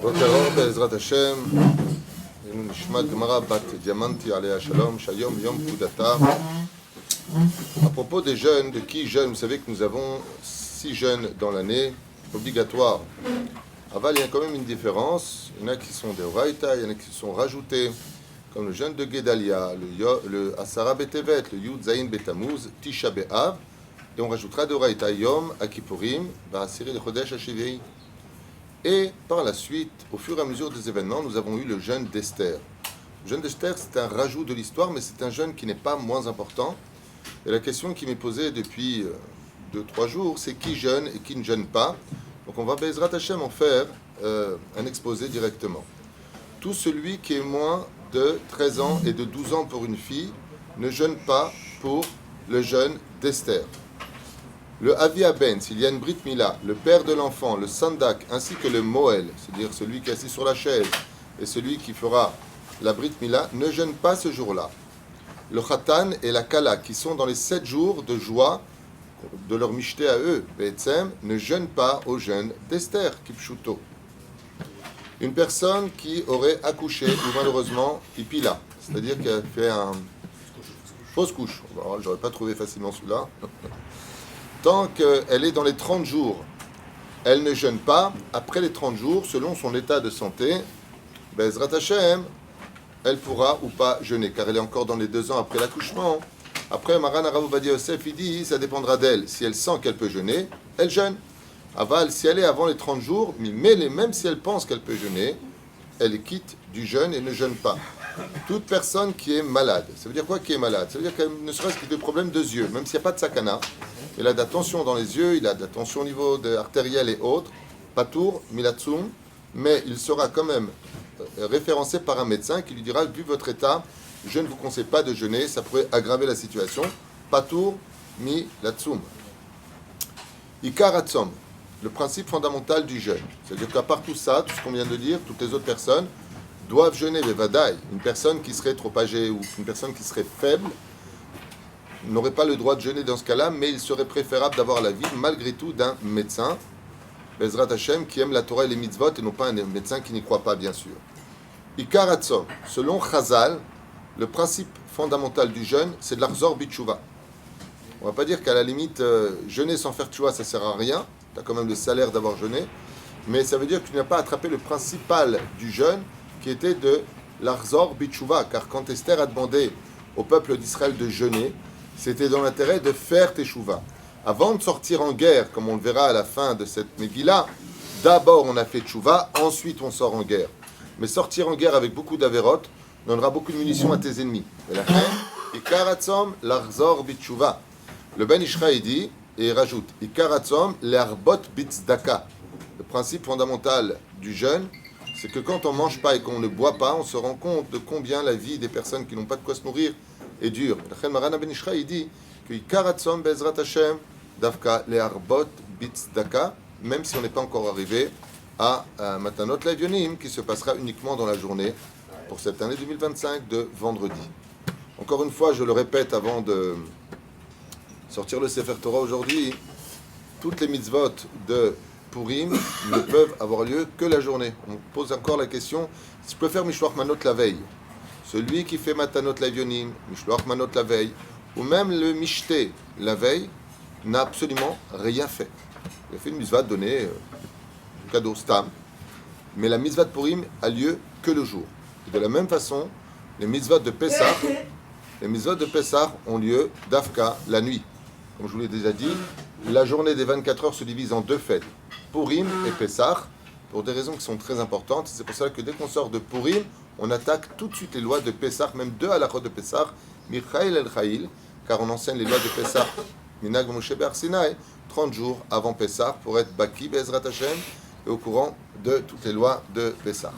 בוקר אור בעזרת השם, נשמת גמרא בת דיאמנטי עליה שלום, שהיום יום פקודתה. À propos des jeunes, de qui jeûne, vous savez que nous avons 6 jeûnes dans l'année, obligatoires. Aval, il y a quand même une différence. Il y en a qui sont des Oraïta, il y en a qui sont rajoutés, comme le jeûne de Guédalia, le Asara Betevet, le Yud Zayin Betamuz, Tisha B'Av, et on rajoutera de Oraïta Yom, Akipurim, Va'asiri le Chodesh HaShivei. Et par la suite, au fur et à mesure des événements, nous avons eu le jeûne d'Esther. Le jeûne d'Esther, c'est un rajout de l'histoire, mais c'est un jeûne qui n'est pas moins important. Et la question qui m'est posée depuis 2-3 jours, c'est qui jeûne et qui ne jeûne pas. Donc on va Bezrat Hashem en faire un exposé directement. Tout celui qui est moins de 13 ans et de 12 ans pour une fille ne jeûne pas pour le jeûne d'Esther. Le Avi Ben, s'il y a une Brit Mila, le père de l'enfant, le Sandak, ainsi que le Moël, c'est-à-dire celui qui est assis sur la chaise, et celui qui fera la Brit Mila, ne jeûne pas ce jour-là. Le Khatan et la Kala, qui sont dans les 7 jours de joie de leur michté à eux, Be'etzem, ne jeûne pas au jeûne d'Esther, Kipshuto. Une personne qui aurait accouché, ou malheureusement, Ipila, c'est-à-dire qui a fait un fausse couche. Alors, j'aurais pas trouvé facilement celui-là. Tant qu'elle est dans les 30 jours, elle ne jeûne pas. Après les 30 jours, selon son état de santé, Bezrat Hashem, elle pourra ou pas jeûner, car elle est encore dans les 2 ans après l'accouchement. Après, Maran Arav Ovadia Yosef, il dit, ça dépendra d'elle. Si elle sent qu'elle peut jeûner, elle jeûne. Aval, si elle est avant les 30 jours, mais même si elle pense qu'elle peut jeûner, elle quitte du jeûne et ne jeûne pas. Toute personne qui est malade, ça veut dire quoi qui est malade? Ça veut dire qu'elle ne serait-ce que des problèmes de yeux, même s'il n'y a pas de sakana, il a de la tension dans les yeux, il a de la tension au niveau artériel et autres, patour, milatsum, mais il sera quand même référencé par un médecin qui lui dira, vu votre état, je ne vous conseille pas de jeûner, ça pourrait aggraver la situation. Patour, milatsum. Ikaratzom, le principe fondamental du jeûne. C'est-à-dire qu'à part tout ça, tout ce qu'on vient de dire, toutes les autres personnes doivent jeûner, vevadaï. Une personne qui serait trop âgée ou une personne qui serait faible n'aurait pas le droit de jeûner dans ce cas-là, mais il serait préférable d'avoir la vie, malgré tout, d'un médecin, Bezrat Hashem, qui aime la Torah et les mitzvot, et non pas un médecin qui n'y croit pas, bien sûr. Ikaratzom, selon Chazal, le principe fondamental du jeûne, c'est de l'arzor bitshuva. On ne va pas dire qu'à la limite, jeûner sans faire tchouva, ça ne sert à rien. Tu as quand même le salaire d'avoir jeûné. Mais ça veut dire que tu n'as pas attrapé le principal du jeûne, qui était de l'arzor bitshuva. Car quand Esther a demandé au peuple d'Israël de jeûner, c'était dans l'intérêt de faire teshuva. Avant de sortir en guerre, comme on le verra à la fin de cette Megillah, d'abord on a fait teshuva, ensuite on sort en guerre. Mais sortir en guerre avec beaucoup d'averot donnera beaucoup de munitions à tes ennemis. Et la fin, Ikaratzom l'arzor bitshuva. Le Ben Ishraï dit, et il rajoute, Ikaratzom l'arbot bitzdaka. Le principe fondamental du jeûne, c'est que quand on ne mange pas et qu'on ne boit pas, on se rend compte de combien la vie des personnes qui n'ont pas de quoi se nourrir est dure. Le Maran Ben Ishraï dit que Ikaratzom bezrat Hashem davka l'arbot bitzdaka, même si on n'est pas encore arrivé à Matanot Levionim, qui se passera uniquement dans la journée pour cette année 2025 de vendredi. Encore une fois, je le répète avant de sortir le Sefer Torah aujourd'hui, toutes les mitzvot de Purim ne peuvent avoir lieu que la journée. On pose encore la question, si je peux faire Mishloach Manot la veille, celui qui fait Matanot Levionim, Mishloach Manot la veille, ou même le Mishté la veille, n'a absolument rien fait. Il a fait une mitzvah donnée, cadeau stam, mais la mitzvah de Purim a lieu que le jour. Et de la même façon, les mitzvot de Pessah ont lieu d'Afka la nuit. Comme je vous l'ai déjà dit, la journée des 24 heures se divise en 2 fêtes, Purim et Pessah, pour des raisons qui sont très importantes. C'est pour ça que dès qu'on sort de Purim, on attaque tout de suite les lois de Pessah, même 2 halachot de Pessah, Michael el Chaïl, car on enseigne les lois de Pessah, Minag Moshe Ber Sinai, 30 jours avant Pessah, pour être Baki Bezrat Hashem, et au courant de toutes les lois de Pessah.